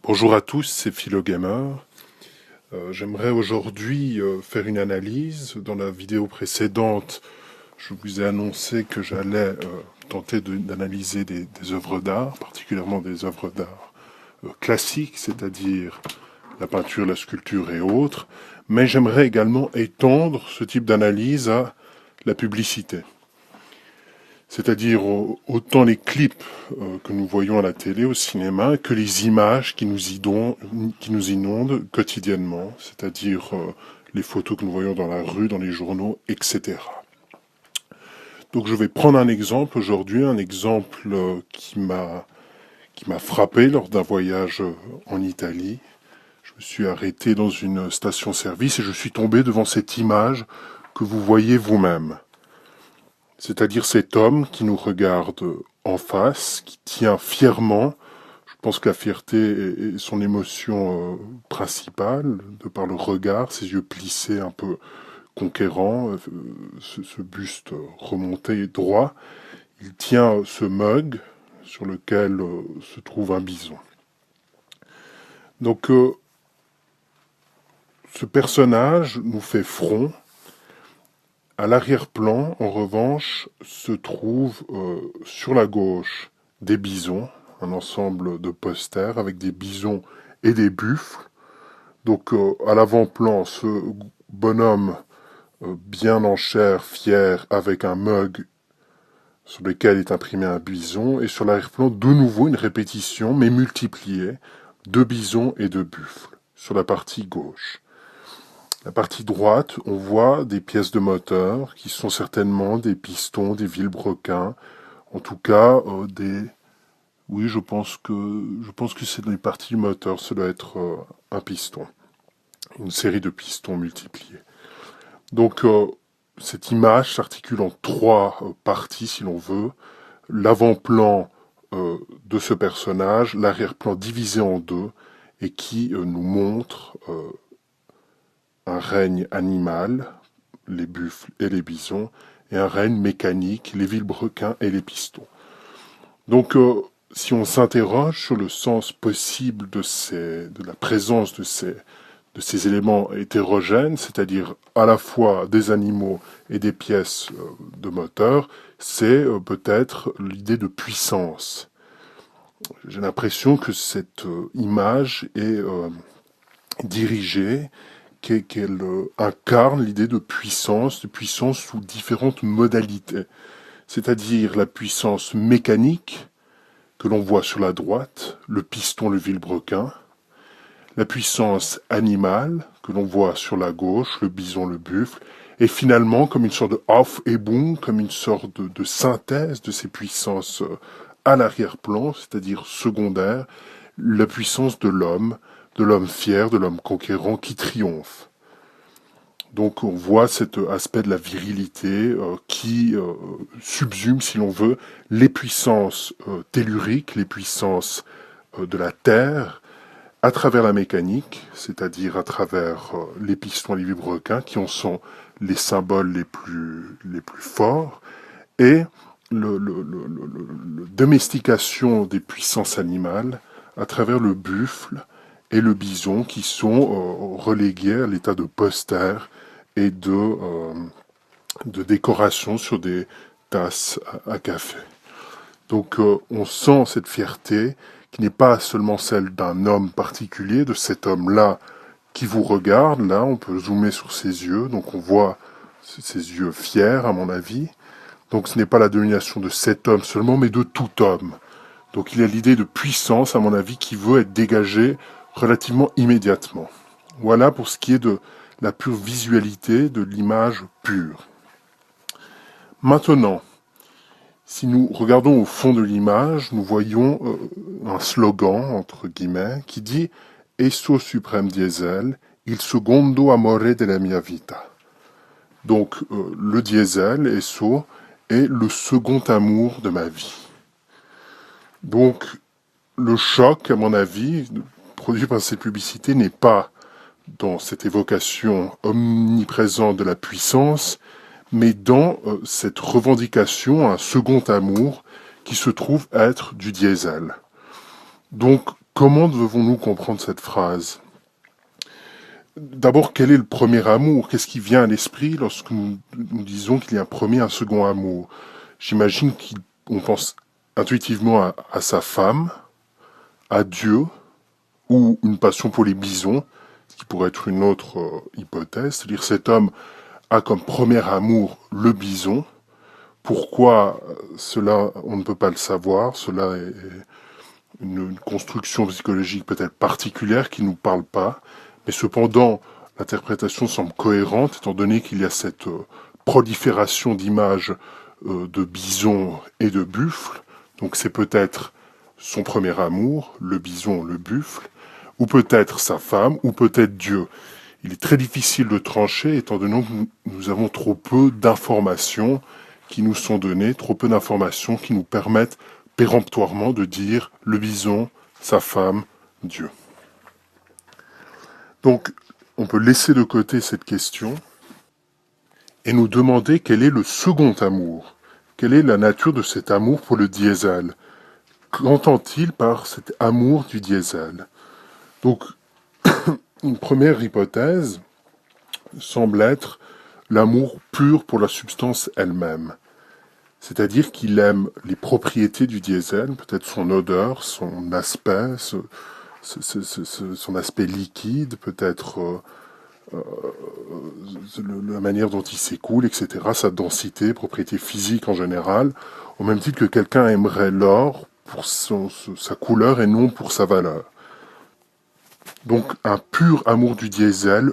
Bonjour à tous, c'est PhiloGamer. J'aimerais aujourd'hui faire une analyse. Dans la vidéo précédente, je vous ai annoncé que j'allais tenter d'analyser des œuvres d'art, particulièrement des œuvres d'art classiques, c'est-à-dire la peinture, la sculpture et autres. Mais j'aimerais également étendre ce type d'analyse à la publicité. C'est-à-dire autant les clips que nous voyons à la télé, au cinéma, que les images qui nous inondent quotidiennement, c'est-à-dire les photos que nous voyons dans la rue, dans les journaux, etc. Donc je vais prendre un exemple aujourd'hui, un exemple qui m'a frappé lors d'un voyage en Italie. Je me suis arrêté dans une station-service et je suis tombé devant cette image que vous voyez vous-même. C'est-à-dire cet homme qui nous regarde en face, qui tient fièrement. Je pense que la fierté est son émotion principale, de par le regard, ses yeux plissés un peu conquérants, ce buste remonté droit. Il tient ce mug sur lequel se trouve un bison. Donc ce personnage nous fait front. À l'arrière-plan, en revanche, se trouvent sur la gauche des bisons, un ensemble de posters avec des bisons et des buffles. Donc à l'avant-plan, ce bonhomme bien en chair, fier, avec un mug sur lequel est imprimé un bison, et sur l'arrière-plan, de nouveau une répétition, mais multipliée, de bisons et de buffles, sur la partie gauche. La partie droite, on voit des pièces de moteur qui sont certainement des pistons, des vilebrequins, en tout cas Oui, je pense que c'est dans les parties du moteur, ça doit être un piston, une série de pistons multipliés. Donc cette image s'articule en trois parties, si l'on veut. L'avant-plan de ce personnage, l'arrière-plan divisé en deux, et qui nous montre un règne animal, les buffles et les bisons, et un règne mécanique, les vilebrequins et les pistons. Donc, si on s'interroge sur le sens possible de la présence de ces éléments hétérogènes, c'est-à-dire à la fois des animaux et des pièces de moteur, c'est peut-être l'idée de puissance. J'ai l'impression que cette image est dirigée, qu'elle incarne l'idée de puissance sous différentes modalités. C'est-à-dire la puissance mécanique, que l'on voit sur la droite, le piston, le vilebrequin, la puissance animale, que l'on voit sur la gauche, le bison, le buffle, et finalement, comme une sorte de Aufhebung, comme une sorte de synthèse de ces puissances à l'arrière-plan, c'est-à-dire secondaire, la puissance de l'homme fier, de l'homme conquérant qui triomphe. Donc on voit cet aspect de la virilité qui subsume, si l'on veut, les puissances telluriques, les puissances de la Terre, à travers la mécanique, c'est-à-dire à travers les pistons et les vilebrequins, qui en sont les symboles les plus forts, et le domestication des puissances animales à travers le buffle et le bison, qui sont relégués à l'état de posters et de décoration sur des tasses à café. Donc on sent cette fierté qui n'est pas seulement celle d'un homme particulier, de cet homme-là qui vous regarde. Là, on peut zoomer sur ses yeux, donc on voit ses yeux fiers, à mon avis. Donc ce n'est pas la domination de cet homme seulement, mais de tout homme. Donc il y a l'idée de puissance, à mon avis, qui veut être dégagée relativement immédiatement. Voilà pour ce qui est de la pure visualité de l'image pure. Maintenant, si nous regardons au fond de l'image, nous voyons un slogan, entre guillemets, qui dit « Esso supreme diesel, il secondo amore della mia vita ». Donc le diesel, Esso, est le second amour de ma vie. Donc le choc, à mon avis, produit par cette publicité n'est pas dans cette évocation omniprésente de la puissance, mais dans cette revendication, un second amour qui se trouve être du diesel. Donc Comment devons-nous comprendre cette phrase? D'abord, quel est le premier amour? Qu'est-ce qui vient à l'esprit lorsque nous disons qu'il y a un premier et un second amour? J'imagine qu'on pense intuitivement à sa femme, à Dieu, ou une passion pour les bisons, ce qui pourrait être une autre hypothèse. C'est-à-dire cet homme a comme premier amour le bison. Pourquoi cela, on ne peut pas le savoir. Cela est une construction psychologique peut-être particulière qui ne nous parle pas. Mais cependant, l'interprétation semble cohérente étant donné qu'il y a cette prolifération d'images de bisons et de buffles. Donc c'est peut-être son premier amour, le bison, le buffle, ou peut-être sa femme, ou peut-être Dieu. Il est très difficile de trancher étant donné que nous avons trop peu d'informations qui nous sont données, trop peu d'informations qui nous permettent péremptoirement de dire le bison, sa femme, Dieu. Donc, on peut laisser de côté cette question et nous demander quel est le second amour. Quelle est la nature de cet amour pour le diesel? Qu'entend-il par cet amour du diesel? Donc, une première hypothèse semble être l'amour pur pour la substance elle-même. C'est-à-dire qu'il aime les propriétés du diesel, peut-être son odeur, son aspect, son aspect liquide, peut-être la manière dont il s'écoule, etc., sa densité, propriété physique en général, au même titre que quelqu'un aimerait l'or pour sa couleur et non pour sa valeur. Donc un pur amour du diesel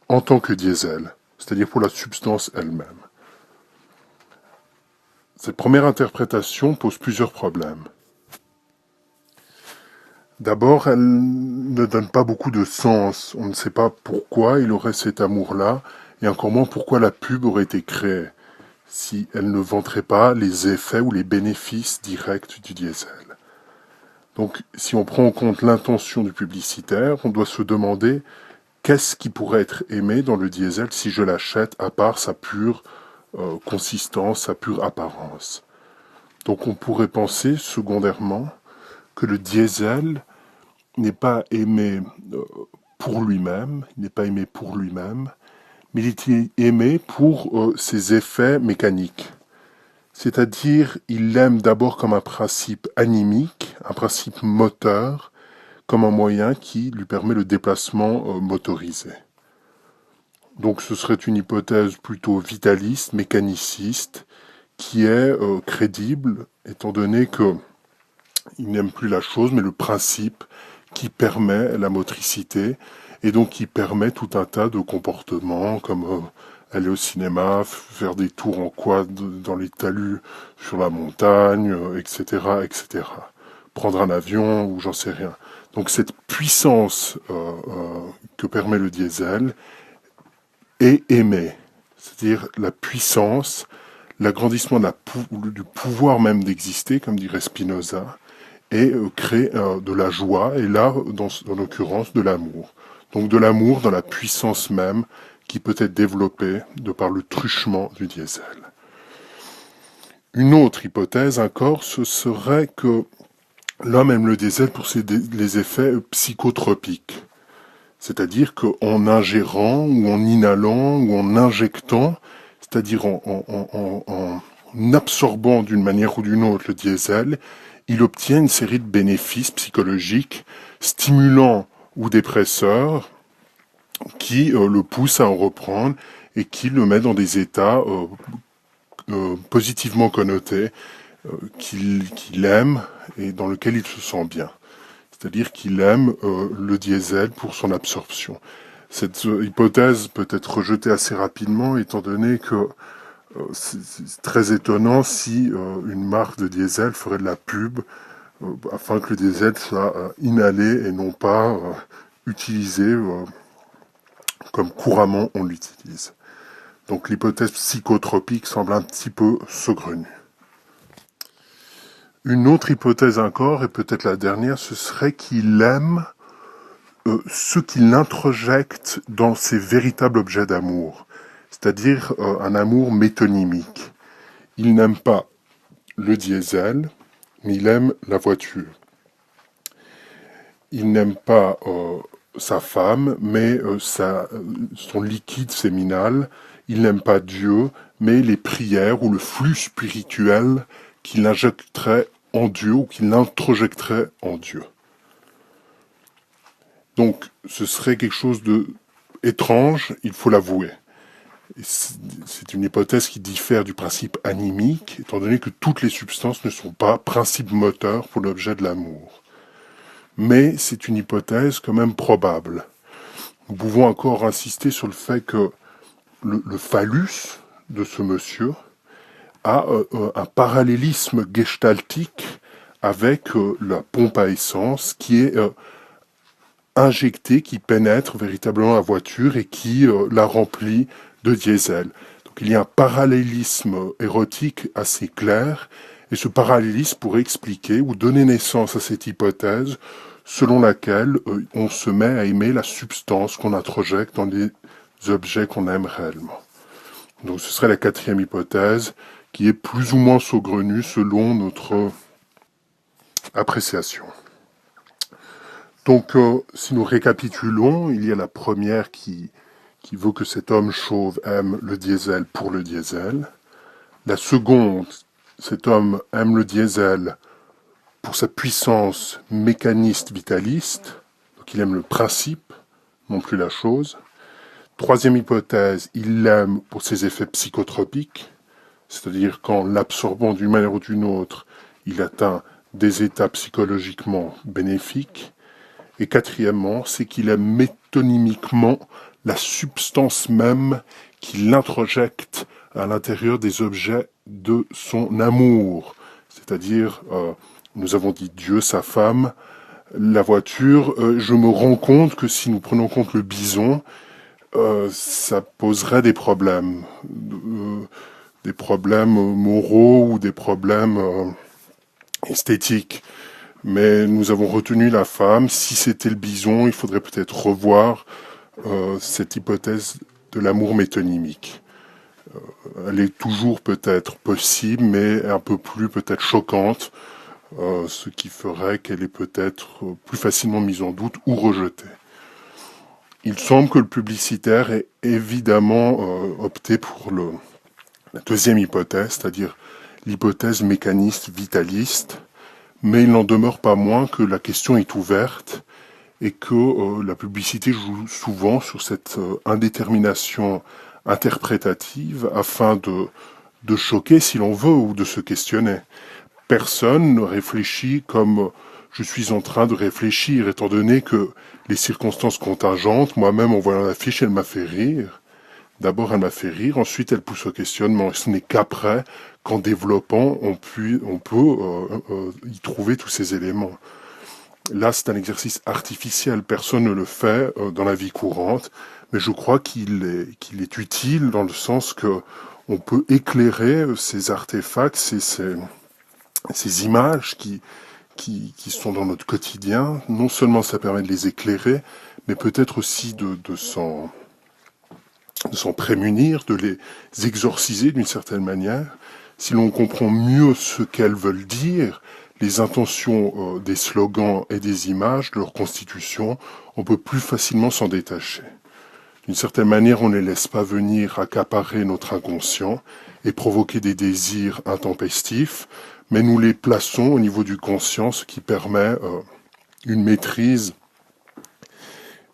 en tant que diesel, c'est-à-dire pour la substance elle-même. Cette première interprétation pose plusieurs problèmes. D'abord, elle ne donne pas beaucoup de sens. On ne sait pas pourquoi il aurait cet amour-là, et encore moins pourquoi la pub aurait été créée, si elle ne vanterait pas les effets ou les bénéfices directs du diesel. Donc, si on prend en compte l'intention du publicitaire, on doit se demander qu'est-ce qui pourrait être aimé dans le diesel si je l'achète, à part sa pure consistance, sa pure apparence. Donc, on pourrait penser, secondairement, que le diesel n'est pas aimé pour lui-même, il n'est pas aimé pour lui-même, mais il est aimé pour ses effets mécaniques. C'est-à-dire, il l'aime d'abord comme un principe animique, un principe moteur, comme un moyen qui lui permet le déplacement motorisé. Donc ce serait une hypothèse plutôt vitaliste, mécaniciste, qui est crédible, étant donné que il n'aime plus la chose, mais le principe qui permet la motricité, et donc qui permet tout un tas de comportements, comme aller au cinéma, faire des tours en quad dans les talus sur la montagne, etc., etc. Prendre un avion, ou j'en sais rien. Donc cette puissance que permet le diesel est aimée, c'est-à-dire la puissance, l'agrandissement du pouvoir même d'exister, comme dirait Spinoza, et crée de la joie, et là, dans l'occurrence, de l'amour. Donc de l'amour dans la puissance même qui peut être développée de par le truchement du diesel. Une autre hypothèse encore, ce serait que l'homme aime le diesel pour les effets psychotropiques. C'est-à-dire qu'en ingérant, ou en inhalant, ou en injectant, c'est-à-dire en absorbant d'une manière ou d'une autre le diesel, il obtient une série de bénéfices psychologiques, stimulants ou dépresseurs, qui le poussent à en reprendre et qui le met dans des états positivement connotés, qu'il aime et dans lesquels il se sent bien. C'est-à-dire qu'il aime le diesel pour son absorption. Cette hypothèse peut être rejetée assez rapidement, étant donné que c'est très étonnant si une marque de diesel ferait de la pub afin que le diesel soit inhalé et non pas utilisé comme couramment on l'utilise. Donc l'hypothèse psychotropique semble un petit peu saugrenue. Une autre hypothèse encore, et peut-être la dernière, ce serait qu'il aime ce qu'il introjecte dans ses véritables objets d'amour, c'est-à-dire un amour métonymique. Il n'aime pas le diesel, mais il aime la voiture. il n'aime pas sa femme, mais son liquide séminal. Il n'aime pas Dieu, mais les prières ou le flux spirituel qu'il injecterait en Dieu ou qu'il introjecterait en Dieu. Donc, ce serait quelque chose de étrange, il faut l'avouer. C'est une hypothèse qui diffère du principe animique, étant donné que toutes les substances ne sont pas principes moteurs pour l'objet de l'amour. Mais c'est une hypothèse quand même probable. Nous pouvons encore insister sur le fait que le phallus de ce monsieur a un parallélisme gestaltique avec la pompe à essence qui est injectée, qui pénètre véritablement la voiture et qui la remplit de diesel. Donc il y a un parallélisme érotique assez clair, et ce parallélisme pourrait expliquer ou donner naissance à cette hypothèse selon laquelle on se met à aimer la substance qu'on introjecte dans les objets qu'on aime réellement. Donc ce serait la quatrième hypothèse, qui est plus ou moins saugrenue selon notre appréciation. Donc si nous récapitulons, il y a la première qui veut que cet homme chauve aime le diesel pour le diesel. La seconde, cet homme aime le diesel pour sa puissance mécaniste vitaliste, donc il aime le principe, non plus la chose. Troisième hypothèse, il l'aime pour ses effets psychotropiques, c'est-à-dire qu'en l'absorbant d'une manière ou d'une autre, il atteint des états psychologiquement bénéfiques. Et quatrièmement, c'est qu'il aime métonymiquement la substance même qu'il introjecte à l'intérieur des objets de son amour. C'est-à-dire, nous avons dit Dieu, sa femme, la voiture. Je me rends compte que si nous prenons en compte le bison, ça poserait des problèmes moraux ou des problèmes esthétiques. Mais nous avons retenu la femme. Si c'était le bison, il faudrait peut-être revoir cette hypothèse de l'amour métonymique. Elle est toujours peut-être possible, mais un peu plus peut-être choquante, ce qui ferait qu'elle est peut-être plus facilement mise en doute ou rejetée. Il semble que le publicitaire ait évidemment opté pour la deuxième hypothèse, c'est-à-dire l'hypothèse mécaniste vitaliste, mais il n'en demeure pas moins que la question est ouverte et que la publicité joue souvent sur cette indétermination interprétative afin de choquer si l'on veut ou de se questionner. Personne ne réfléchit comme je suis en train de réfléchir, étant donné que les circonstances contingentes, moi-même en voyant l'affiche, elle m'a fait rire. D'abord, elle m'a fait rire, ensuite elle pousse au questionnement. Et ce n'est qu'après, qu'en développant, on peut y trouver tous ces éléments. Là, c'est un exercice artificiel, personne ne le fait dans la vie courante, mais je crois qu'il est utile dans le sens que on peut éclairer ces artefacts, ces images qui sont dans notre quotidien. Non seulement ça permet de les éclairer, mais peut-être aussi de s'en prémunir, de les exorciser d'une certaine manière. Si l'on comprend mieux ce qu'elles veulent dire, les intentions des slogans et des images, de leur constitution, on peut plus facilement s'en détacher. D'une certaine manière, on ne les laisse pas venir accaparer notre inconscient et provoquer des désirs intempestifs, mais nous les plaçons au niveau du conscient, ce qui permet une maîtrise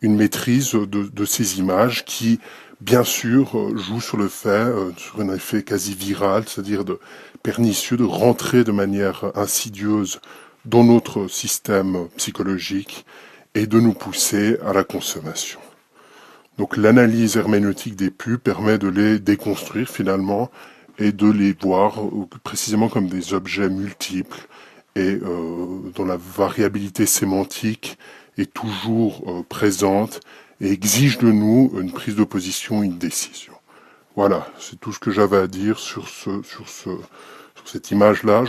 de ces images qui, bien sûr, jouent sur le fait, sur un effet quasi viral, c'est-à-dire pernicieux, de rentrer de manière insidieuse dans notre système psychologique et de nous pousser à la consommation. Donc l'analyse herméneutique des pubs permet de les déconstruire finalement et de les voir précisément comme des objets multiples et dont la variabilité sémantique est toujours présente et exige de nous une prise de position, une décision. Voilà, c'est tout ce que j'avais à dire sur cette image-là.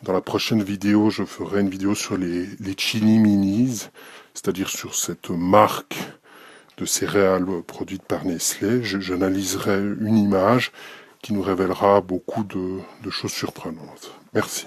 Dans la prochaine vidéo, je ferai une vidéo sur les Chili Minis, c'est-à-dire sur cette marque de céréales produites par Nestlé. J'analyserai une image qui nous révélera beaucoup de choses surprenantes. Merci.